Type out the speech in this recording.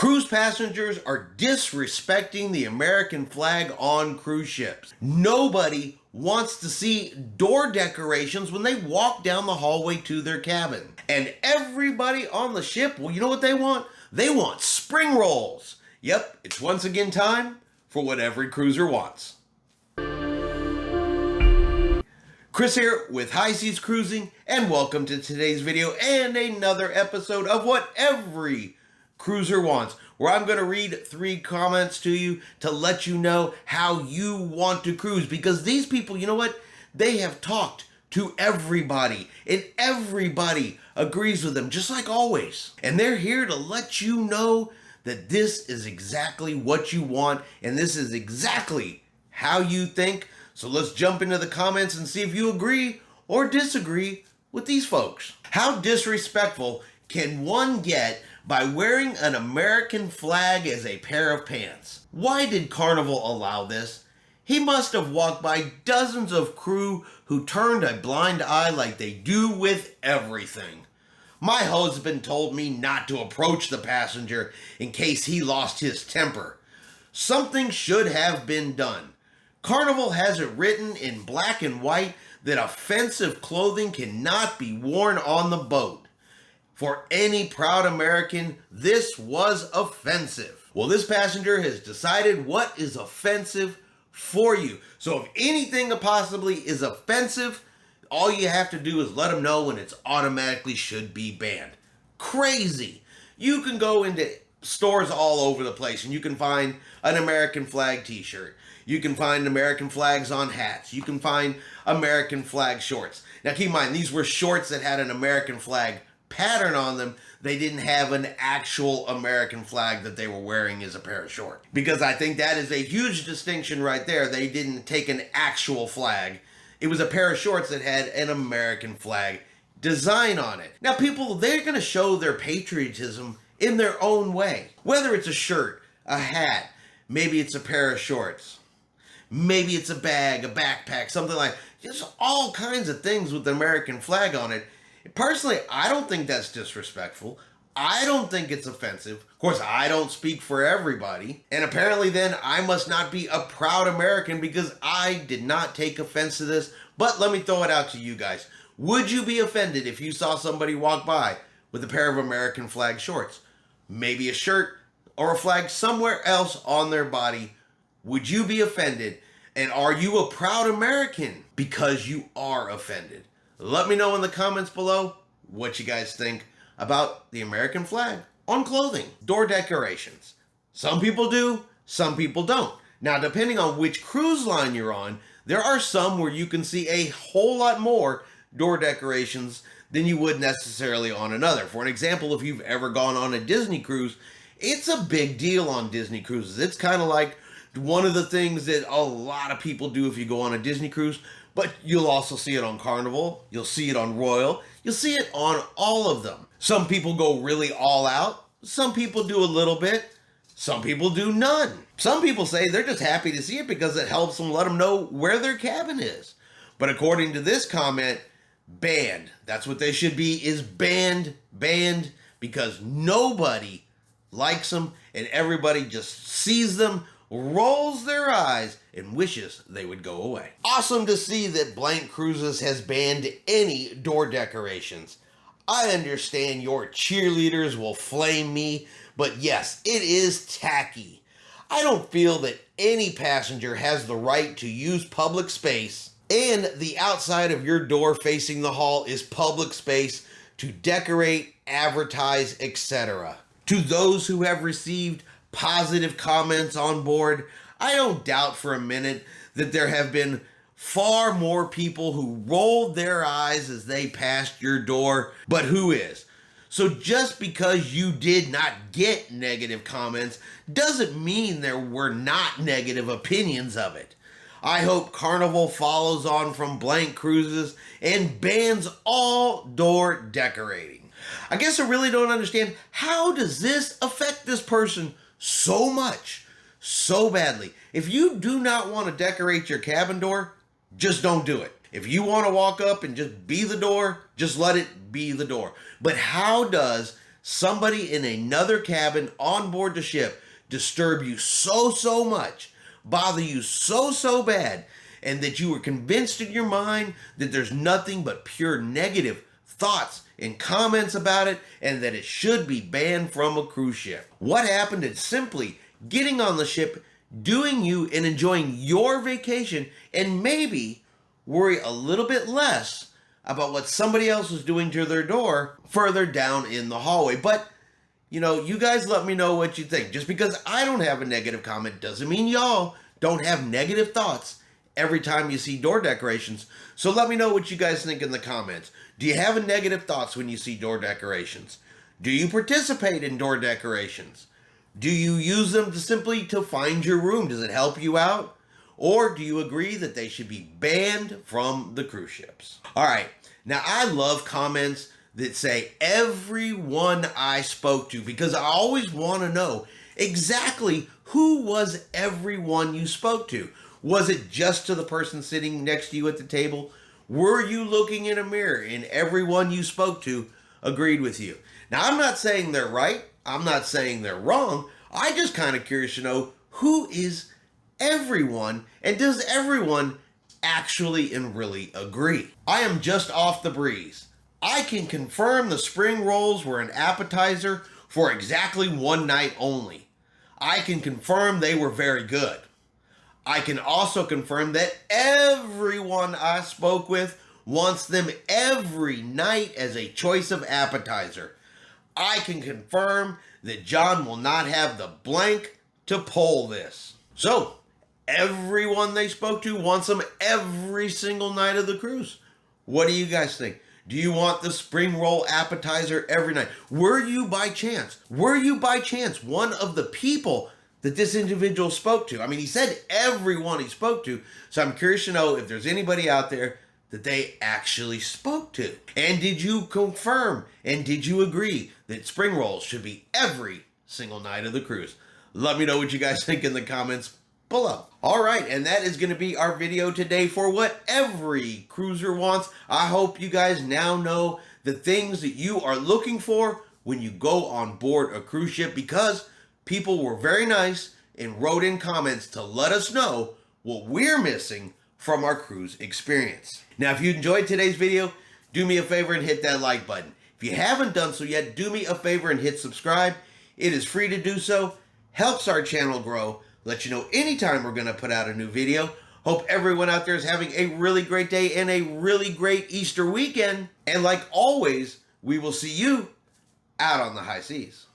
Cruise passengers are disrespecting the American flag on cruise ships. Nobody wants to see door decorations when they walk down the hallway to their cabin. And everybody on the ship, well, you know what they want? They want spring rolls. Yep, it's once again time for what every cruiser wants. Chris here with High Seas Cruising, and welcome to today's video and another episode of what every cruiser wants, where I'm going to read 3 comments to you to let you know how you want to cruise, because these people, you know what? They have talked to everybody, and everybody agrees with them, just like always. And they're here to let you know that this is exactly what you want, and this is exactly how you think. So let's jump into the comments and see if you agree or disagree with these folks. How disrespectful can one get by wearing an American flag as a pair of pants? Why did Carnival allow this? He must have walked by dozens of crew who turned a blind eye like they do with everything. My husband told me not to approach the passenger in case he lost his temper. Something should have been done. Carnival has it written in black and white that offensive clothing cannot be worn on the boat. For any proud American, this was offensive. Well, this passenger has decided what is offensive for you. So if anything possibly is offensive, all you have to do is let them know, and it's automatically should be banned. Crazy. You can go into stores all over the place and you can find an American flag t-shirt. You can find American flags on hats. You can find American flag shorts. Now keep in mind, these were shorts that had an American flag pattern on them. They didn't have an actual American flag that they were wearing as a pair of shorts. Because I think that is a huge distinction right there. They didn't take an actual flag. It was a pair of shorts that had an American flag design on it. Now people, they're going to show their patriotism in their own way. Whether it's a shirt, a hat, maybe it's a pair of shorts, maybe it's a bag, a backpack, something like, just all kinds of things with the American flag on it. Personally, I don't think that's disrespectful. I don't think it's offensive. Of course, I don't speak for everybody. And apparently then I must not be a proud American because I did not take offense to this. But let me throw it out to you guys. Would you be offended if you saw somebody walk by with a pair of American flag shorts? Maybe a shirt or a flag somewhere else on their body. Would you be offended? And are you a proud American because you are offended? Let me know in the comments below what you guys think about the American flag on clothing, door decorations. Some people do, some people don't. Now, depending on which cruise line you're on, there are some where you can see a whole lot more door decorations than you would necessarily on another. For an example, if you've ever gone on a Disney cruise, it's a big deal on Disney cruises. It's kind of like one of the things that a lot of people do if you go on a Disney cruise, but you'll also see it on Carnival, you'll see it on Royal, you'll see it on all of them. Some people go really all out, some people do a little bit, some people do none. Some people say they're just happy to see it because it helps them let them know where their cabin is. But according to this comment, banned. That's what they should be, is banned, because nobody likes them and everybody just sees them, rolls their eyes, and wishes they would go away. Awesome to see that Blank Cruises has banned any door decorations. I understand your cheerleaders will flame me, but yes, it is tacky. I don't feel that any passenger has the right to use public space, and the outside of your door facing the hall is public space to decorate, advertise, etc. To those who have received positive comments on board, I don't doubt for a minute that there have been far more people who rolled their eyes as they passed your door, but who is? So just because you did not get negative comments doesn't mean there were not negative opinions of it. I hope Carnival follows on from Blank Cruises and bans all door decorating. I guess I really don't understand, how does this affect this person so much, so badly? If you do not want to decorate your cabin door, just don't do it. If you want to walk up and just be the door, just let it be the door. But how does somebody in another cabin on board the ship disturb you so much, bother you so bad, and that you were convinced in your mind that there's nothing but pure negative thoughts and comments about it, and that it should be banned from a cruise ship. What happened is simply getting on the ship, doing you and enjoying your vacation, and maybe worry a little bit less about what somebody else was doing to their door further down in the hallway. But, you know, you guys let me know what you think. Just because I don't have a negative comment doesn't mean y'all don't have negative thoughts every time you see door decorations. So let me know what you guys think in the comments. Do you have negative thoughts when you see door decorations? Do you participate in door decorations? Do you use them simply to find your room? Does it help you out? Or do you agree that they should be banned from the cruise ships? All right, now I love comments that say everyone I spoke to, because I always want to know exactly who was everyone you spoke to. Was it just to the person sitting next to you at the table? Were you looking in a mirror and everyone you spoke to agreed with you? Now, I'm not saying they're right. I'm not saying they're wrong. I just kind of curious to know who is everyone, and does everyone actually and really agree? I am just off the breeze. I can confirm the spring rolls were an appetizer for exactly one night only. I can confirm they were very good. I can also confirm that everyone I spoke with wants them every night as a choice of appetizer. I can confirm that John will not have the blank to pull this. So, everyone they spoke to wants them every single night of the cruise. What do you guys think? Do you want the spring roll appetizer every night? Were you by chance one of the people that this individual spoke to? I mean, he said everyone he spoke to, so I'm curious to know if there's anybody out there that they actually spoke to. And did you confirm and did you agree that spring rolls should be every single night of the cruise? Let me know what you guys think in the comments below. All right, and that is going to be our video today for what every cruiser wants. I hope you guys now know the things that you are looking for when you go on board a cruise ship, because people were very nice and wrote in comments to let us know what we're missing from our cruise experience. Now, if you enjoyed today's video, do me a favor and hit that like button. If you haven't done so yet, do me a favor and hit subscribe. It is free to do so, helps our channel grow, let you know anytime we're going to put out a new video. Hope everyone out there is having a really great day and a really great Easter weekend. And like always, we will see you out on the high seas.